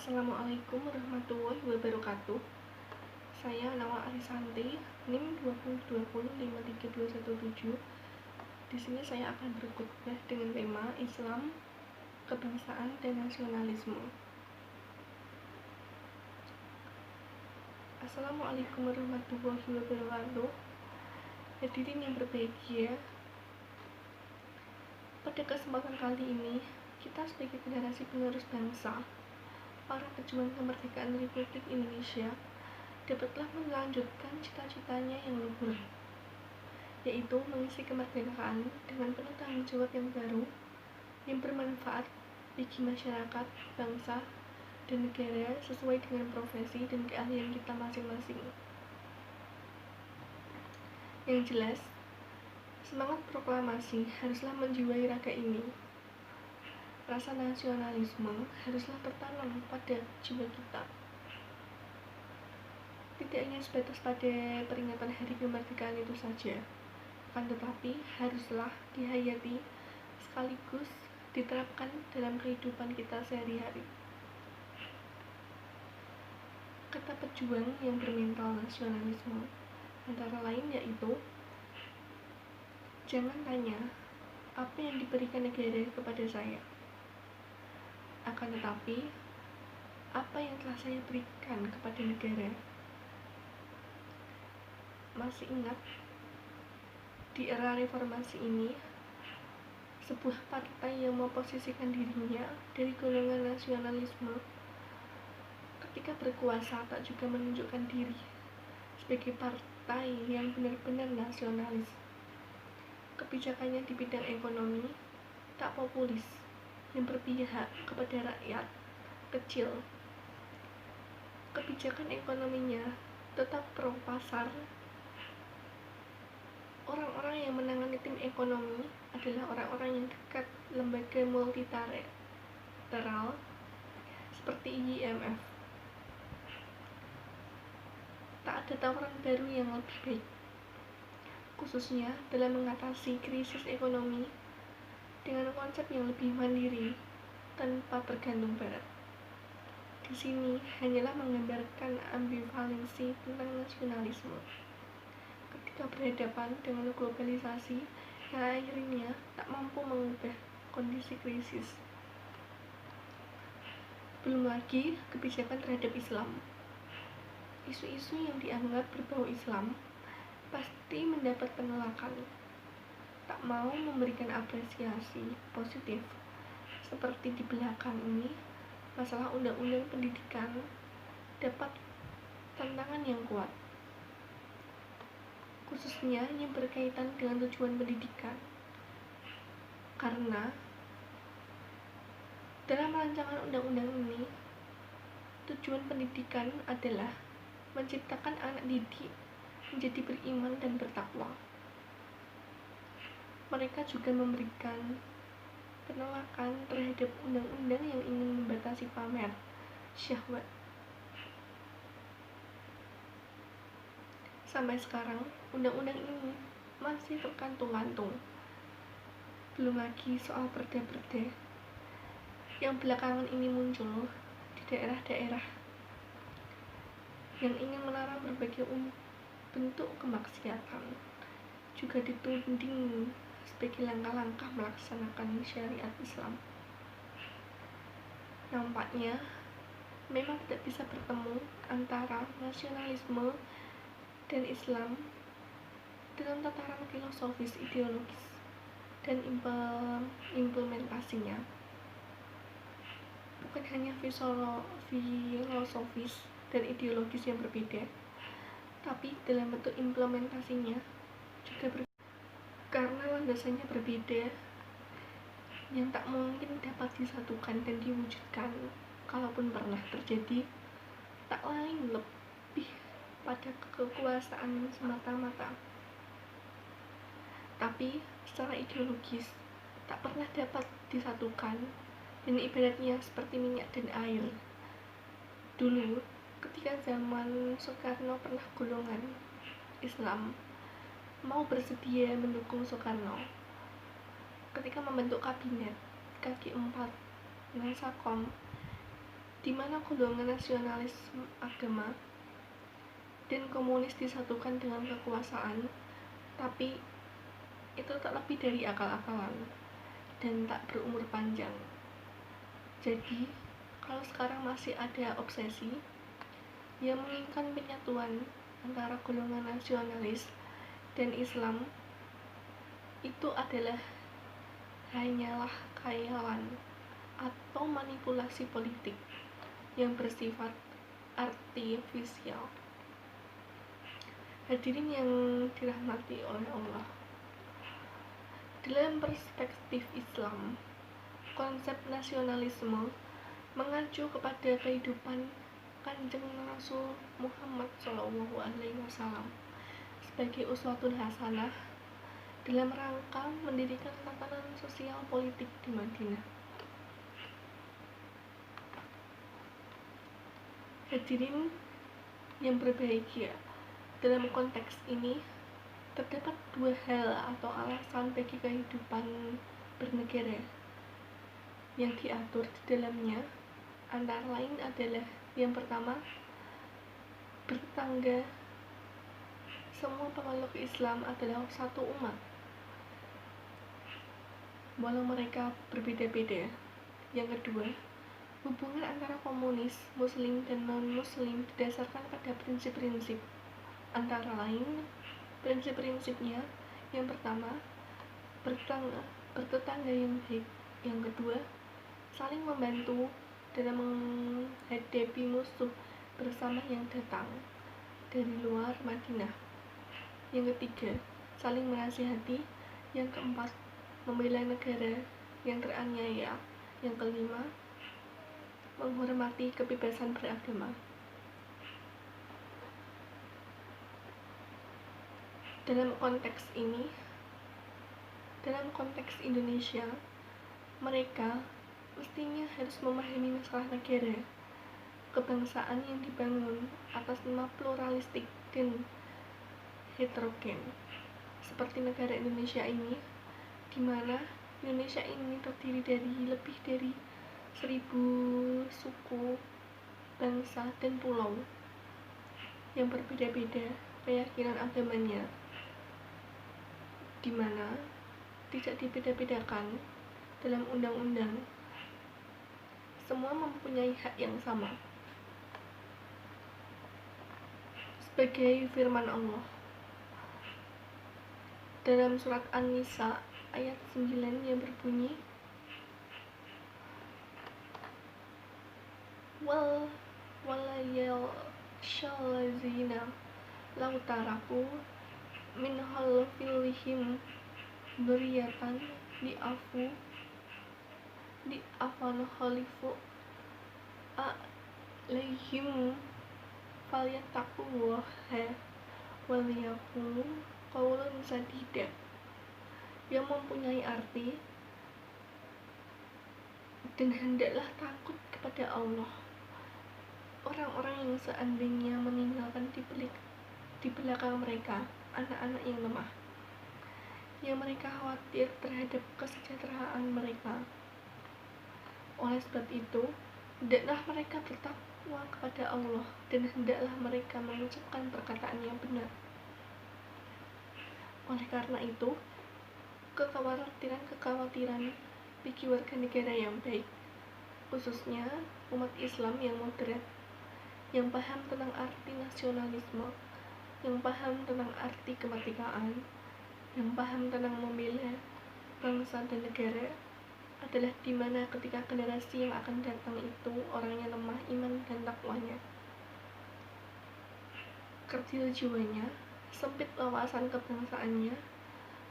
Assalamualaikum warahmatullahi wabarakatuh. Saya Nawal Arisanti, NIM 2020532217. Di sini saya akan berkhutbah dengan tema Islam, Kebangsaan, dan Nasionalisme. Assalamualaikum warahmatullahi wabarakatuh. Hadirin yang berbahagia, pada kesempatan kali ini, kita sebagai generasi penerus bangsa, para pejuang kemerdekaan Republik Indonesia, dapatlah melanjutkan cita-citanya yang luhur, yaitu mengisi kemerdekaan dengan penuh tanggung jawab yang baru, yang bermanfaat bagi masyarakat, bangsa, dan negara sesuai dengan profesi dan keahlian kita masing-masing. Yang jelas, semangat proklamasi haruslah menjiwai raga ini. Rasa nasionalisme haruslah tertanam pada jiwa kita. Tidak hanya sebatas pada peringatan hari kemerdekaan itu saja, akan tetapi haruslah dihayati sekaligus diterapkan dalam kehidupan kita sehari-hari. Kata pejuang yang bermental nasionalisme antara lain yaitu, jangan tanya apa yang diberikan negara kepada saya, akan tetapi apa yang telah saya berikan kepada negara. Masih ingat di era reformasi ini, sebuah partai yang memposisikan dirinya dari golongan nasionalisme ketika berkuasa tak juga menunjukkan diri sebagai partai yang benar-benar nasionalis. Kebijakannya di bidang ekonomi tak populis, yang berpihak kepada rakyat kecil. Kebijakan ekonominya tetap pro pasar. Orang-orang yang menangani tim ekonomi adalah orang-orang yang dekat lembaga multilateral seperti IMF. Tak ada tawaran baru yang lebih baik, khususnya dalam mengatasi krisis ekonomi dengan konsep yang lebih mandiri tanpa bergantung barat. Di sini hanyalah menggambarkan ambivalensi tentang nasionalisme ketika berhadapan dengan globalisasi yang akhirnya tak mampu mengubah kondisi krisis. Belum lagi kebijakan terhadap Islam. Isu-isu yang dianggap berbau Islam pasti mendapat penolakan. Tak mau memberikan apresiasi positif seperti di belakang ini, masalah undang-undang pendidikan dapat tantangan yang kuat, khususnya yang berkaitan dengan tujuan pendidikan. Karena dalam rancangan undang-undang ini, tujuan pendidikan adalah menciptakan anak didik menjadi beriman dan bertakwa. Mereka juga memberikan penolakan terhadap undang-undang yang ingin membatasi pamer syahwat. Sampai sekarang, undang-undang ini masih tergantung-gantung. Belum lagi soal perda-perda yang belakangan ini muncul di daerah-daerah yang ingin melarang berbagai bentuk kemaksiatan, juga dituding sebagai langkah-langkah melaksanakan syariat Islam. Nampaknya memang tidak bisa bertemu antara nasionalisme dan Islam dalam tataran filosofis ideologis dan implementasinya. Bukan hanya filosofis dan ideologis yang berbeda, tapi dalam bentuk implementasinya juga berbeda. Karena landasannya berbeda, yang tak mungkin dapat disatukan dan diwujudkan, kalaupun pernah terjadi, tak lain lebih pada kekuasaan semata-mata. Tapi secara ideologis tak pernah dapat disatukan, dan ibaratnya seperti minyak dan air. Dulu, ketika zaman Soekarno, pernah golongan Islam mau bersedia mendukung Soekarno ketika membentuk kabinet KG4 Mensakom di mana golongan nasionalis agama dan komunis disatukan dengan kekuasaan, tapi itu tak lebih dari akal-akalan dan tak berumur panjang. Jadi, kalau sekarang masih ada obsesi yang menginginkan penyatuan antara golongan nasionalis dan Islam, itu adalah hanyalah khayalan atau manipulasi politik yang bersifat artifisial. Hadirin yang dirahmati oleh Allah, dalam perspektif Islam, konsep nasionalisme mengacu kepada kehidupan Kanjeng Rasul Muhammad SAW sebagai uswatun hasanah dalam rangka mendirikan tatanan sosial politik di Madinah. Hadirin yang berbahagia, dalam konteks ini terdapat dua hal atau alasan bagi kehidupan bernegara yang diatur di dalamnya, antara lain adalah yang pertama, bertetangga. Semua pemeluk Islam adalah satu umat, walau mereka berbeda-beda. Yang kedua, hubungan antara komunis, muslim, dan non-muslim didasarkan pada prinsip-prinsip. Antara lain, prinsip-prinsipnya yang pertama, bertetangga yang baik. Yang kedua, saling membantu dalam menghadapi musuh bersama yang datang dari luar Madinah. Yang ketiga, saling menasihati. Yang keempat, membela negara yang teraniaya. Yang kelima, menghormati kebebasan beragama. Dalam konteks ini, dalam konteks Indonesia, mereka mestinya harus memahami masalah negara, kebangsaan yang dibangun atas nama pluralistik dan heterogen, seperti negara Indonesia ini, di mana Indonesia ini terdiri dari lebih dari 1000 suku, bangsa, dan pulau yang berbeda-beda keyakinan agamanya, di mana tidak dibeda-bedakan dalam undang-undang. Semua mempunyai hak yang sama. Sebagai firman Allah dalam surat An-Nisa ayat 9 yang berbunyi, walayalshallazina law taraku min khalfihim dzurriyyatan di'afan khalifu alaihim falyattaqullaha waliyaqulu qawlan sadida, yang mempunyai arti, dan hendaklah takut kepada Allah orang-orang yang seandainya meninggalkan di belakang mereka anak-anak yang lemah, yang mereka khawatir terhadap kesejahteraan mereka. Oleh sebab itu, hendaklah mereka bertakwa kepada Allah, dan hendaklah mereka mengucapkan perkataan yang benar. Oleh karena itu, kekhawatiran bagi warga negara yang baik, khususnya umat Islam yang moderat, yang paham tentang arti nasionalisme, yang paham tentang arti kemerdekaan, yang paham tentang membela bangsa dan negara, adalah di mana ketika generasi yang akan datang itu orangnya lemah iman dan takwanya, kerdil jiwanya, sempit wawasan kebangsaannya,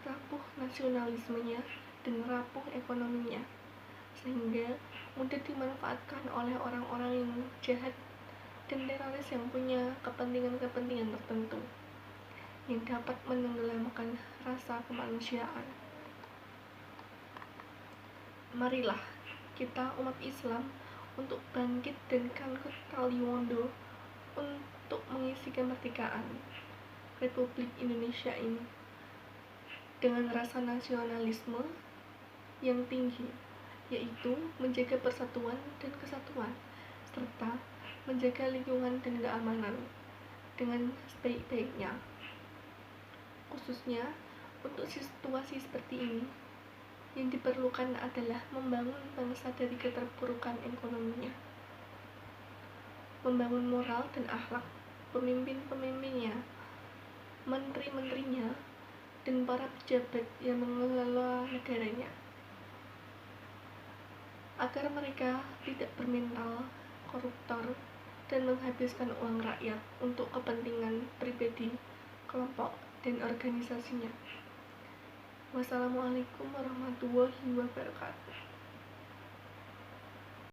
rapuh nasionalismenya, dan rapuh ekonominya, sehingga mudah dimanfaatkan oleh orang-orang yang jahat dan teroris yang punya kepentingan-kepentingan tertentu yang dapat menenggelamkan rasa kemanusiaan. Marilah kita umat Islam untuk bangkit dan kangkut Taliwondo untuk mengisi kemerdekaan Republik Indonesia ini dengan rasa nasionalisme yang tinggi, yaitu menjaga persatuan dan kesatuan serta serta menjaga lingkungan dan keamanan dengan sebaik-baiknya. Khususnya untuk situasi seperti ini, yang diperlukan adalah membangun bangsa dari keterpurukan ekonominya, membangun moral dan akhlak pemimpin-pemimpinnya, menteri-menterinya, dan para pejabat yang mengelola negaranya, agar mereka tidak bermental koruptor dan menghabiskan uang rakyat untuk kepentingan pribadi, kelompok, dan organisasinya. Wassalamualaikum warahmatullahi wabarakatuh.